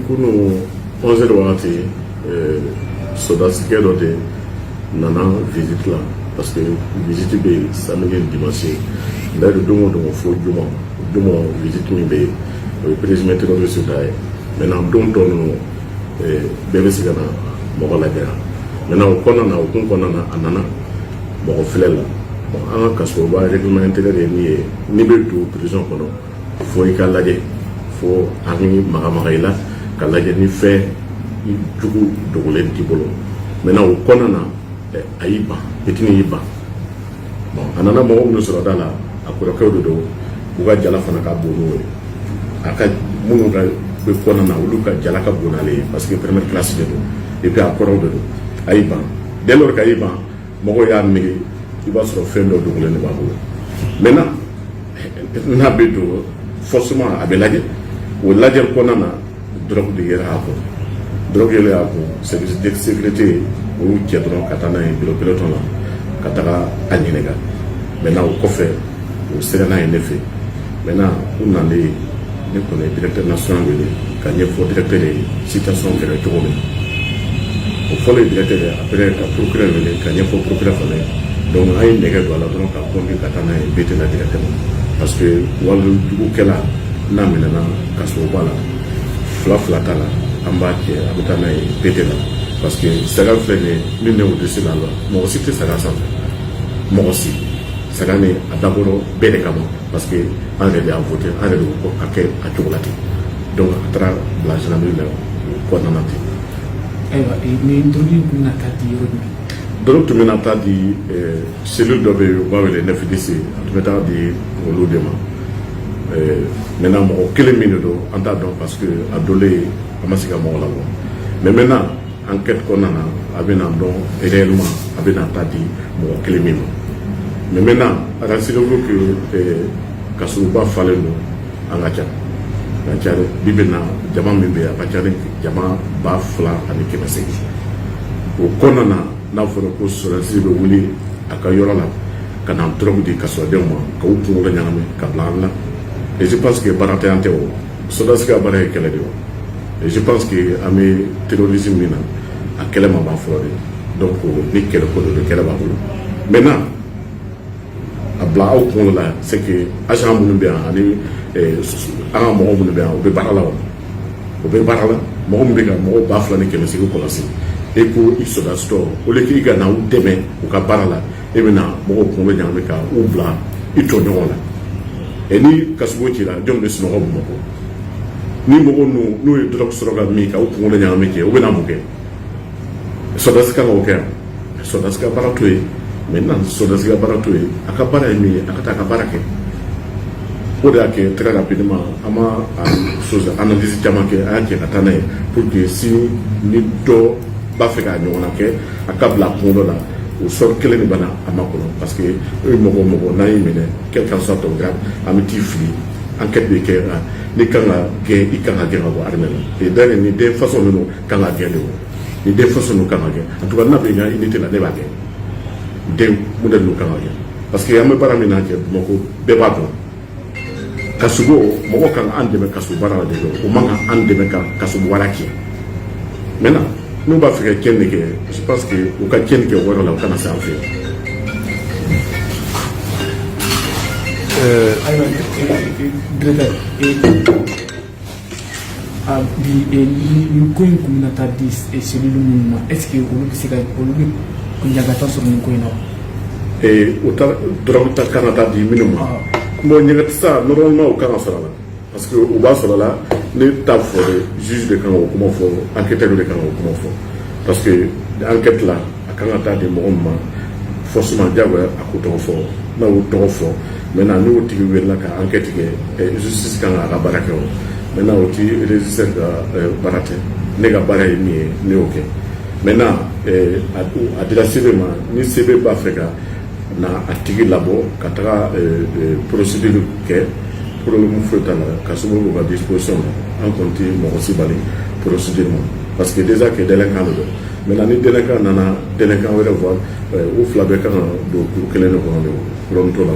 kunu 11 wagati sodasikɛ dɔ de nana visite la parce que visite bɛ yen samedi ni dimanche n bɛ don o don fo juma visite min bɛ yen o ye présumé terroriste da ye maintenant don tɔ ninnu bɛɛ bɛ se ka na mɔgɔ lajɛ maintenant o kɔnɔna na o kun kɔnɔna na a nana mɔgɔ filɛ la bon an ka kasoba règlement intérieur ye min ye n'i bɛ don prison kɔnɔ fo i ka lajɛ fo an bɛ magamaga i la ka lajɛ ni fɛn jugu dogolen t'i bolo maintenant o kɔnɔna na a y'i ban petini y'i ban bon a nana mɔgɔ minnu sɔrɔ da la a kɔrɔkɛw de don u ka jala fana ka bon n'o ye a ka minnu ka bɛ kɔnɔna na olu ka jala ka bon n'ale ye parce que première classe de don et puis a kɔrɔw de don a y'i ban dès lors que a y'i ban mɔgɔw y'a nege i b'a sɔrɔ fɛn dɔ dogolen de b'a bolo maintenant n'a bɛ don forcément a bɛ lajɛ o lajɛli kɔnɔna na drogue de yɛrɛ a kun drogue yɛrɛ a kun service de sécurité olu cɛ dɔrɔn ka taa n'a ye bureau peloton la ka taga a ɲininka maintenant o kɔfɛ o sera n'a ye ne fɛ maintenant u nalen ne kɔni ye directeur national wele ka ɲɛfɔ directeur ye situation kɛra cogo min o fɔlɔ ye directeur ye après ka procureur wele ka ɲɛfɔ procureur fana donc an ye nɛgɛ don a la dɔrɔn ka conduire ka taa n'a ye BT la directement parce que walejugukɛla n'a minɛna kasoba la fila t'a la an b'a kɛ a bɛ taa n'a ye BT la parce que saga filɛ nin ye min bɛ au-dessus de la loi mɔgɔ si tɛ saga sanfɛ mɔgɔ si saga ni a dabɔra bɛɛ de kama parce que an yɛrɛ de y'a voté an yɛrɛ de ko a kɛ a cogo la ten donc a taara bila gendarmerie la o kɔnɔna ten. ayiwa ni drogue tun bɛna taa di yɔrɔ jumɛn. drogue tun bɛna taa di cellule dɔ bɛ yen u b'a wele 9DC a tun bɛ taa di olu de ma maintenant mɔgɔ kelen min de don an t'a dɔn parce que a donnen a ma se ka mɔgɔ labɔ mais maintenant enquête kɔnɔna na a bɛ na dɔn réellement a bɛ na taa di mɔgɔ kelen min ma mais maintenant a ka signaler que kasoba falen don an ka ca ka ca bi bɛ na jama min bɛ yen a ka ca ni jama 2,800 o kɔnɔna na n'a fɔra ko sɔrɔdasi bɛ wuli a ka yɔrɔ la ka na drogue di kasodenw ma ka u kunkolo ɲagami ka bila an la et je pense que baara tɛ an tɛ o sɔrɔdasi ka baara ye kɛlɛ de o et je pense que an bɛ terrorisme min na a kɛlɛ ma ban fɔlɔ de donc ni kɛlɛ ko de kɛlɛ b'a bolo maintenant a bila aw kunkolo la c'est que agent minnu bɛ yan ani an ka mɔgɔ minnu bɛ yan u bɛ baara la o bɛ baara la mɔgɔ min bɛ ka mɔgɔ 2,800 kɔlɔsi e ko i sɔrɔdasi tɔ o lieu que i ka na u dɛmɛ u ka baara la e bɛ na mɔgɔw kunkolo ɲagami ka u bila i tɔɲɔgɔn la et ni kasugo cira jɔn bɛ sunɔgɔ Bamakɔ ni mɔgɔw n'u ye drogue sɔrɔ ka min ka u kunkolo ɲagami kɛ u bɛ na mun kɛ sɔrɔdasi kan k'o kɛ yan sɔrɔdasi ka baara to yen maintenant sɔrɔdasi ka baara to yen a ka baara ye min ye a ka taa a ka baara kɛ o de y'a kɛ très rapidement an ma analyse caman kɛ an y'a kɛ ka taa n'a ye pour que si ni dɔ b'a fɛ k'a ɲɔgɔnna kɛ a ka bila kunkolo la o sɔrɔ kelen de bɛ na a ma kɔnɔ parce que e mɔgɔ n'a y'i minɛ quel qu'en soit ton grade an bɛ t'i fili enquête bɛ kɛ n'i kan ka gɛn i kan ka gɛn ka bɔ armée la et d'ailleurs ni den façon ninnu kan ka gɛn de o ni den façon ninnu kan ka gɛn en tout cas n'a bɛ n ka unité la ne b'a gɛn den modèle ninnu kan ka gɛn parce que an bɛ baara min na kɛ Bamakɔ bɛɛ b'a dɔn kasugo mɔgɔ kan an dɛmɛ kaso baara la de don o man kan an dɛmɛ ka kaso wara kɛ maintenant n'u b'a fɛ ka tiɲɛni kɛ je pense que u ka tiɲɛni kɛ o yɔrɔ la u kana se an fɛ yan. ayiwa directeur nin ko in kun bɛna taa di cellule minnu ma est ce que olu bɛ se ka olu bɛ ɲagata sɔrɔ nin ko in na wa. o ta drogue ta kan ka taa di minnu ma bon ɲagata sa normalement o kan ka sɔrɔ a la parce que u b'a sɔrɔ a la ne t'a fɔ juge de kan k'o kuma fɔ enquêteur de kan k'o kuma fɔ parce que enquête la a kan ka taa di mɔgɔ min ma forcément diyagoya a k'o tɔgɔ fɔ n'a y'o tɔgɔ fɔ maintenant n'o tigi wulila ka enquête kɛ justice kan k'a ka baara kɛ o maintenant o ti registre ka baara tɛ ne ka baara ye min ye ne y'o kɛ maintenant a dira sebe ma ni sebe b'a fɛ ka na a tigi labɔ ka taga procédure kɛ problème foyi t'a la ka sababu ka disposition la an kɔni tɛ mɔgɔ si bali procédure ma parce que déjà que délinquant de don maintenant ni délinquant nana délinquant wɛrɛ voir u fila bɛɛ kan ka don kuru kelen de kɔnɔ de problème t'o la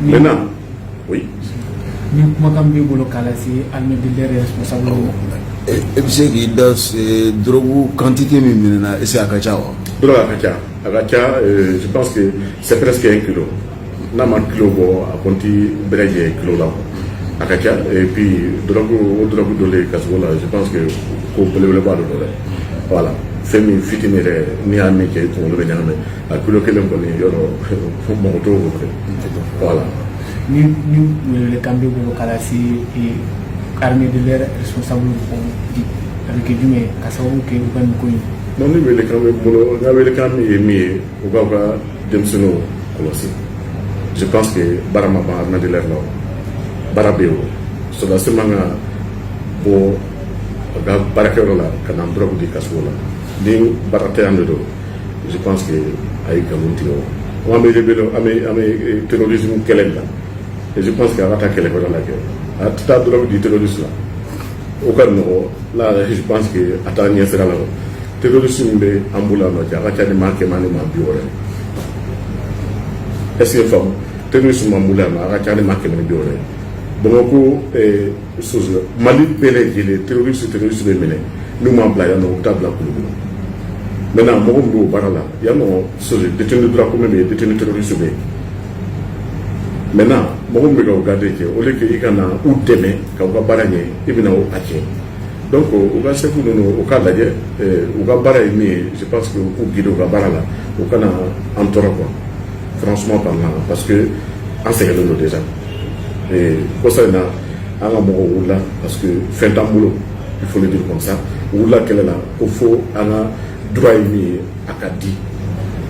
maintenant oui. ni kumakan b'i bolo k'a lase armée de l'air responsable ma Et puis c'est qu'il dans drogue quantité minime et c'est à Kacha. Drogue à Kacha, je pense que c'est presque 1 kilo. N'a pas kilo bon à compter brège kilo là. À Kacha et puis drogue de les cassola, je pense que qu'on peut le voir voilà. Femi fitinere ni ami ke ko le nyame a kilo kelen ko ni yoro mo to voilà ni le cambio de calasi et armée de l'air responsable avec du kasawu ke ban ko non ni le cambio bolo ngabe le cambio e mi o ga dem sunu kolosi je pense que barama ba armée de l'air là barabeo so la semana bo ga barakero la kanam drogue di kasola ni barate ande do je pense que ay gamunti o amé lebelo amé terrorisme kelen la et je pense que arata kele ko la ke atata drogue di terrorisme la o kan no la je pense que atanya sera la terrorisme be ambula no ja ka ni marque mani ma biore est-ce que femme terrorisme ambula ma ka ni marque mani biore donc chose mali pele gele terrorisme be mené nous m'en bla ya no tabla kulu. Maintenant, moi, je il y a détenu de droit commun et détenu terroriste. Maintenant, moi, je regarde que au lieu qu'il y ait ou demain, quand on va baragner, il y a un haché. Donc, on va se faire au cas là, on va baragner, je pense que au guide au barala, au cas en tort quoi. Franchement parlant, parce que en c'est le déjà. Et pour ça, on a un là, parce que fin d'un boulot, il faut le dire comme ça. Ou là, qu'elle est là, il faut droit ni akadi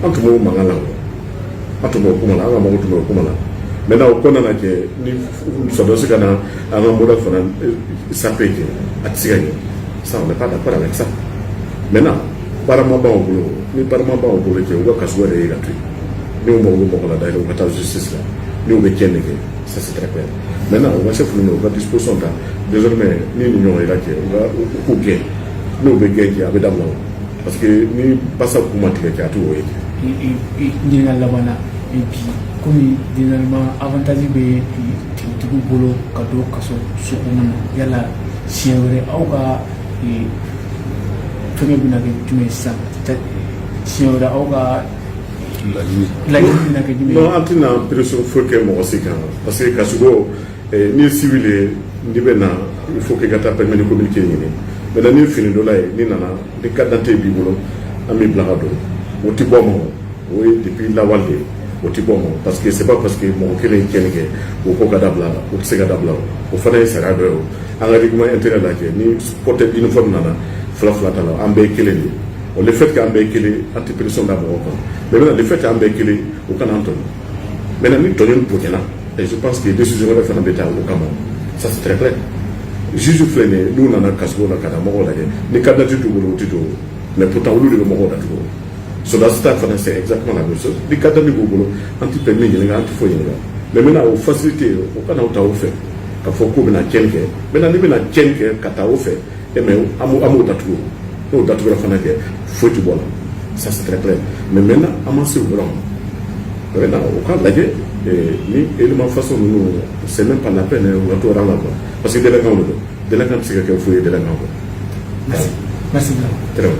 antumo mangala antumo kumala anga mo tumo kumala maintenant o kona na ke ni so do sikana anga mo da fana sapeke atsigani ça on n'est pas d'accord avec ça maintenant parama ba obulo ni parama ba obulo ke o kaswa de gatu ni o mo ko la da o kata justice là ni o be keneke ça c'est très clair maintenant on va se faire une disposition là désormais ni union est là que on va au gain ni o be gain qui avait d'abord parce que ni passa kuma tigɛ kɛ a t'o ye ɲininkali laban na et puis komi généralement avantage bɛ tigitigiw bolo ka don kaso so kɔnɔna na yala siɲɛ wɛrɛ aw ka fɛngɛ bɛna kɛ jumɛn sisan siɲɛ wɛrɛ aw ka laɲini bɛna kɛ jumɛn non an tɛna pression foyi kɛ mɔgɔ si kan parce que kasogo ni civil ye n'i bɛ na il faut que i ka taa permis de communiquer ɲini maintenant ni fini dɔ la ye ni nana ni carte d'identité b'i bolo an b'i bila ka don o tɛ bɔ ma o ye depuis lawal de o tɛ bɔ ma parce que c'est pas parce que mɔgɔ kelen ye tiɲɛni kɛ o ko ka dabila o tɛ se ka dabila o fana ye sariya dɔ ye o an ka règlement intérieur lajɛ ni porte uniforme nana fila t'a la an bɛɛ ye kelen de o le fait que an bɛɛ ye kelen an tɛ pression da mɔgɔ kan mais maintenant le fait que an bɛɛ ye kelen o kana an tɔɲɔ maintenant ni tɔɲɔ bonyana et je pense que décision wɛrɛ fana bɛ taa o kama ça c'est très clair. Juge filɛ n'u nana kaso la ka na mɔgɔw lajɛ ni carte d'identité t'u bolo o tɛ don mais pourtant olu de bɛ mɔgɔw datugu soldats fana c'est exactement la même chose ni carte d'identité b'u bolo an tɛ permis ɲininka an tɛ foyi ɲininka mais maintenant o facilité o kana ta o fɛ ka fɔ k'u bɛna tiɲɛni kɛ maintenant ni bɛna tiɲɛni kɛ ka taa o fɛ mais an b'o datugu n'o datugura fana kɛ foyi tɛ bɔ la ça c'est très clair mais maintenant an ma se o yɔrɔ ma maintenant o ka lajɛ ni élément façon ninnu c'est même pas la peine o ka to yɔrɔ la quoi parce que délinquant de don délinquant tɛ se ka kɛ foyi ye délinquant quoi. Merci. Merci bien. Très bien.